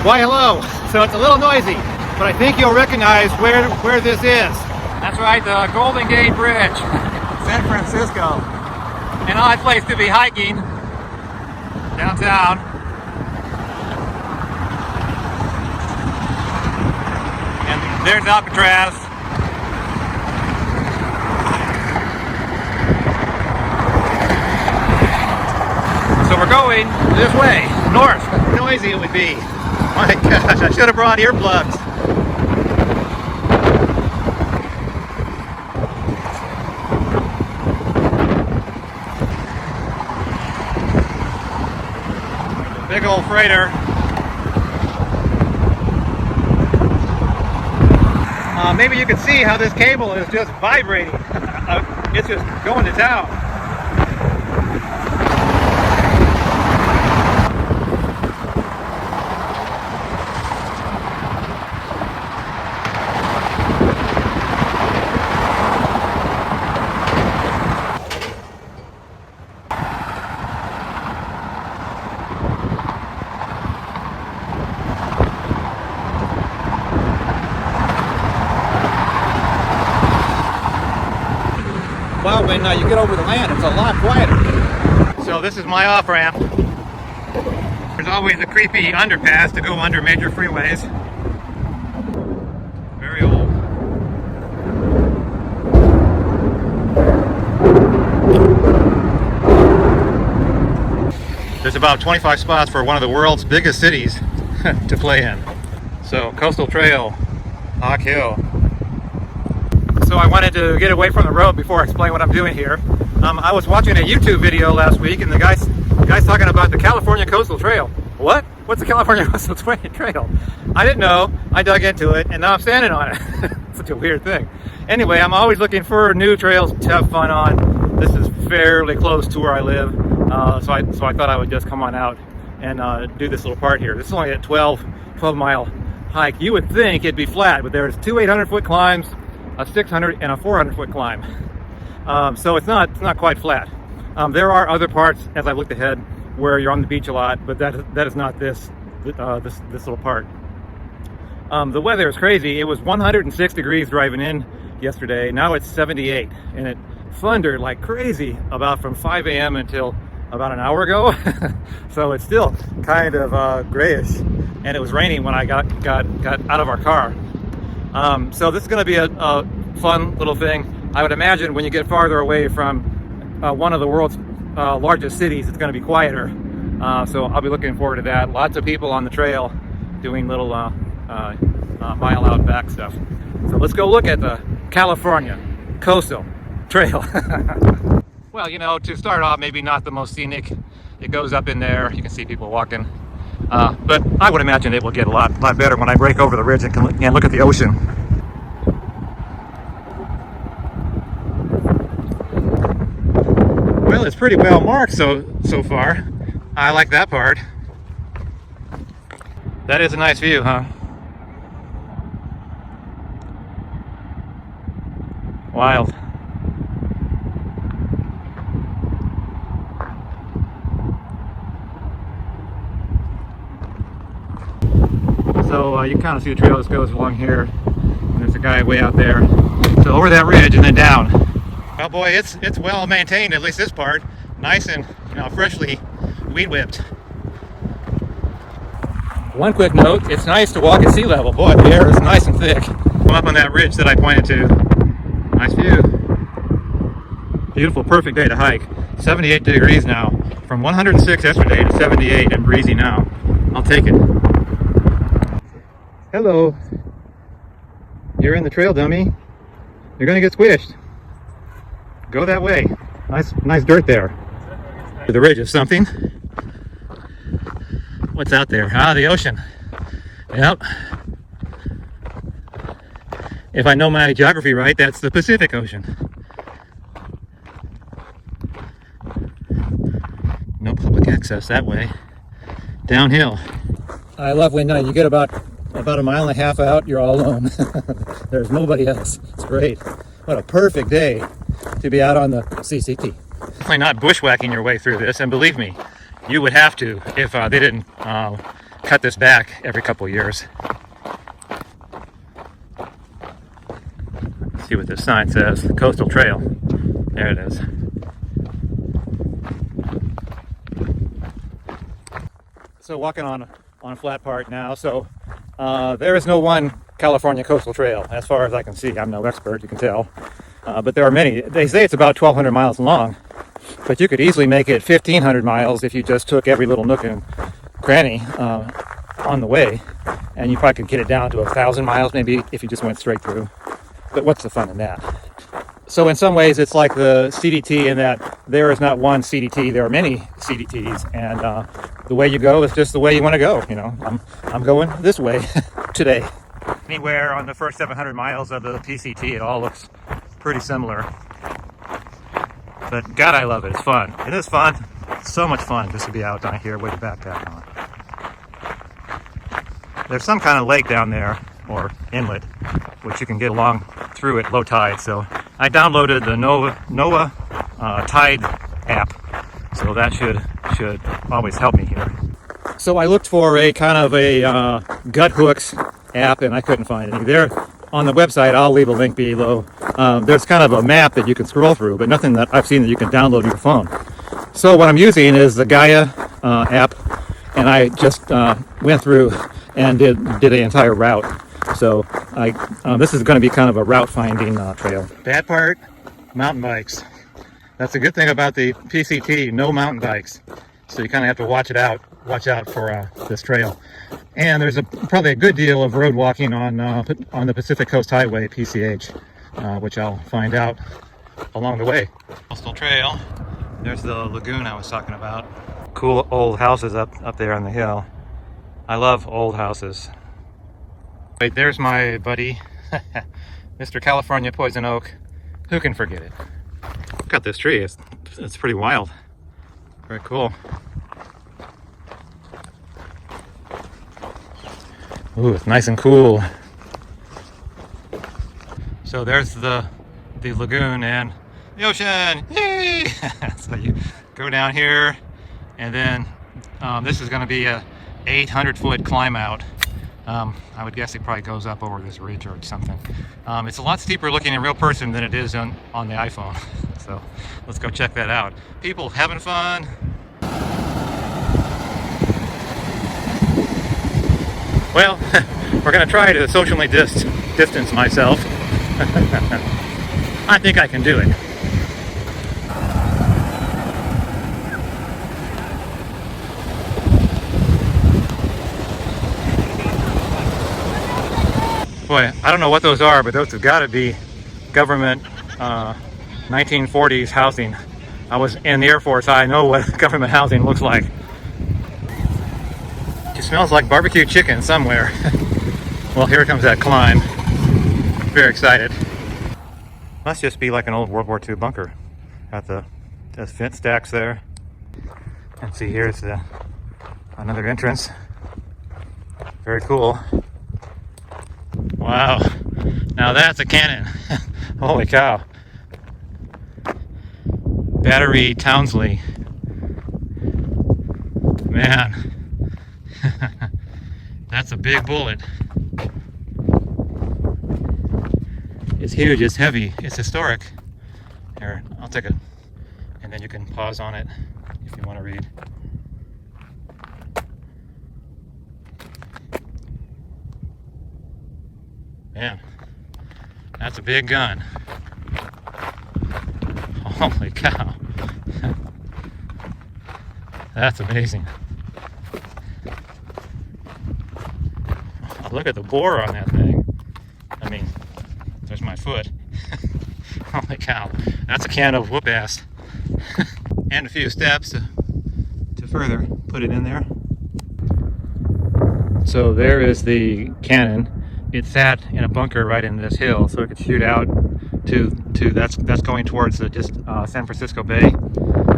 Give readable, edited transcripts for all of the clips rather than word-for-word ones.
Why, hello. So it's a little noisy, but I think you'll recognize where this is. That's right, the Golden Gate Bridge, San Francisco. An odd place to be hiking downtown. And there's Alcatraz. So we're going this way, north. How noisy it would be. My gosh, I should have brought earplugs. Big old freighter. Maybe you can see how this cable is just vibrating. It's just going to town. Well, when you get over the land, it's a lot quieter. So this is my off-ramp. There's always a creepy underpass to go under major freeways. Very old. There's about 25 spots for one of the world's biggest cities to play in. So, Coastal Trail, Hawk Hill. So I wanted to get away from the road before I explain what I'm doing here. I was watching a YouTube video last week, and the guy's talking about the California Coastal Trail. What? What's the California Coastal Trail? I didn't know. I dug into it, and now I'm standing on it. Such a weird thing. Anyway, I'm always looking for new trails to have fun on. This is fairly close to where I live, so I thought I would just come on out and do this little part here. This is only a 12-mile hike. You would think it'd be flat, but there's two 800-foot climbs, a 600 and a 400-foot climb. So it's not quite flat. There are other parts, as I looked ahead, where you're on the beach a lot, but that is not this little part. The weather is crazy. It was 106 degrees driving in yesterday. Now it's 78, and it thundered like crazy about from 5 a.m. until about an hour ago. So it's still kind of grayish, and it was raining when I got out of our car. So this is going to be a fun little thing. I would imagine when you get farther away from one of the world's largest cities, it's going to be quieter. So I'll be looking forward to that. Lots of people on the trail doing little mile out back stuff. So let's go look at the California Coastal Trail. Well, you know, to start off, maybe not the most scenic. It goes up in there. You can see people walking. But I would imagine it will get a lot better when I break over the ridge and can look at the ocean. Well, it's pretty well marked so far. I like that part. That is a nice view, huh? Wild. So you can kind of see the trail that goes along here. And there's a guy way out there. So over that ridge and then down. Well, boy, it's well maintained, at least this part. Nice and freshly weed whipped. One quick note, it's nice to walk at sea level. Boy, the air is nice and thick. Come up on that ridge that I pointed to. Nice view. Beautiful, perfect day to hike. 78 degrees now. From 106 yesterday to 78 and breezy now. I'll take it. Hello. You're in the trail, dummy. You're gonna get squished. Go that way. Nice dirt there. The ridge is something. What's out there? Ah, the ocean. Yep. If I know my geography right, that's the Pacific Ocean. No public access that way. Downhill. I love when you get about a mile and a half out, you're all alone. There's nobody else. It's great. What a perfect day to be out on the CCT. Definitely not bushwhacking your way through this, and believe me, you would have to if they didn't cut this back every couple of years. Let's see what this sign says. The Coastal Trail. There it is. So walking on a flat part now. So there is no one California coastal trail as far as I can see. I'm no expert, you can tell. But there are many. They say it's about 1,200 miles long. But you could easily make it 1,500 miles if you just took every little nook and cranny on the way. And you probably could get it down to 1,000 miles maybe if you just went straight through. But what's the fun in that? So in some ways it's like the CDT in that there is not one CDT, there are many CDTs, and the way you go is just the way you want to go. You know, I'm going this way today. Anywhere on the first 700 miles of the PCT, it all looks pretty similar. But God, I love it. It's fun. It is fun. It's so much fun just to be out down here with a backpack on. There's some kind of lake down there, or inlet, which you can get along through at low tide. So I downloaded the NOAA Tide app, so that should always help me here. So I looked for a kind of a gut hooks app, and I couldn't find any. There on the website, I'll leave a link below. There's kind of a map that you can scroll through, but nothing that I've seen that you can download to your phone. So what I'm using is the Gaia app, and I just went through and did the entire route. So this is going to be kind of a route finding trail. Bad part, mountain bikes. That's a good thing about the PCT, no mountain bikes. So you kind of have to watch out for this trail. And there's probably a good deal of road walking on the Pacific Coast Highway, PCH, which I'll find out along the way. Coastal Trail. There's the lagoon I was talking about. Cool old houses up there on the hill. I love old houses. Wait, there's my buddy, Mr. California Poison Oak. Who can forget it? Look at this tree. It's pretty wild. Very cool. Ooh, it's nice and cool. So there's the lagoon and the ocean. Yay! So you go down here, and then this is going to be a 800-foot climb out. I would guess it probably goes up over this ridge or something. It's a lot steeper looking in real person than it is on the iPhone. So let's go check that out. People having fun. Well, we're going to try to socially distance myself. I think I can do it. Boy, I don't know what those are, but those have got to be government 1940s housing. I was in the Air Force. I know what government housing looks like. It smells like barbecue chicken somewhere. Well, here comes that climb. Very excited. Must just be like an old World War II bunker. Got the fence stacks there. And see, here's another entrance. Very cool. Wow, now that's a cannon. Holy cow. Battery Townsley. Man, that's a big bullet. It's huge, it's heavy, it's historic. Here, I'll take it, and then you can pause on it if you want to read. Man, that's a big gun. Holy cow. That's amazing. Oh, look at the bore on that thing. I mean, there's my foot. Holy cow. That's a can of whoop ass. And a few steps to further put it in there. So there is the cannon. It sat in a bunker right in this hill, so it could shoot out to that's going towards just San Francisco Bay.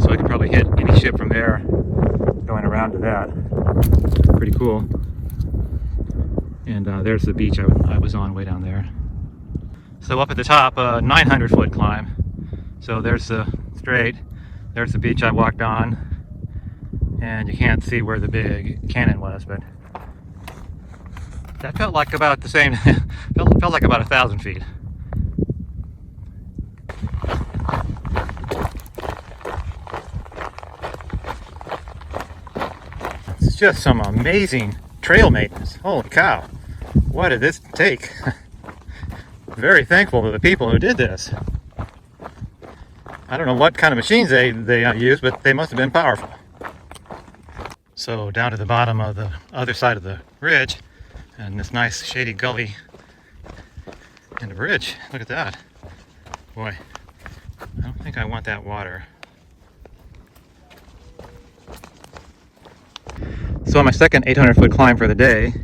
So it could probably hit any ship from there, going around to that. Pretty cool. And there's the beach I was on way down there. So up at the top, 900-foot climb. So there's the strait. There's the beach I walked on, and you can't see where the big cannon was, but That felt like about the same, felt like about 1,000 feet. It's just some amazing trail maintenance. Holy cow. What did this take? Very thankful to the people who did this. I don't know what kind of machines they used, but they must have been powerful. So down to the bottom of the other side of the ridge, and this nice shady gully in the bridge. Look at that. Boy, I don't think I want that water. So on my second 800-foot climb for the day,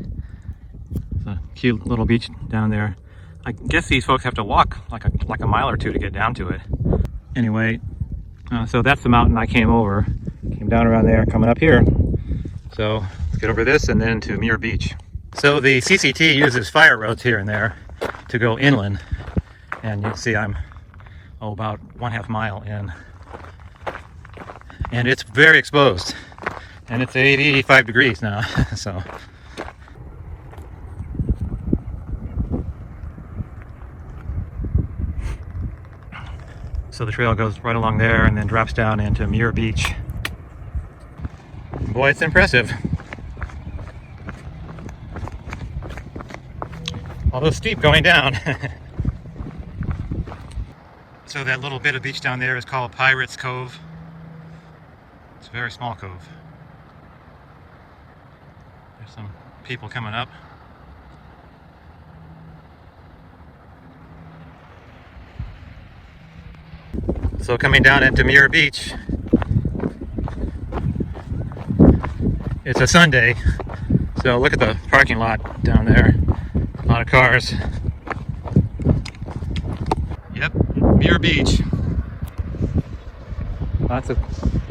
it's a cute little beach down there. I guess these folks have to walk like a mile or two to get down to it. Anyway, so that's the mountain I came over. Came down around there, coming up here. So let's get over this and then to Muir Beach. So the CCT uses fire roads here and there to go inland. And you can see I'm about 1/2 mile in. And it's very exposed. And it's 85 degrees now, so. So the trail goes right along there and then drops down into Muir Beach. Boy, it's impressive. Although steep going down. So that little bit of beach down there is called Pirates Cove. It's a very small cove. There's some people coming up. So coming down into Muir Beach, it's a Sunday, so look at the parking lot down there. A lot of cars. Yep, Muir Beach. Lots of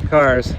cars.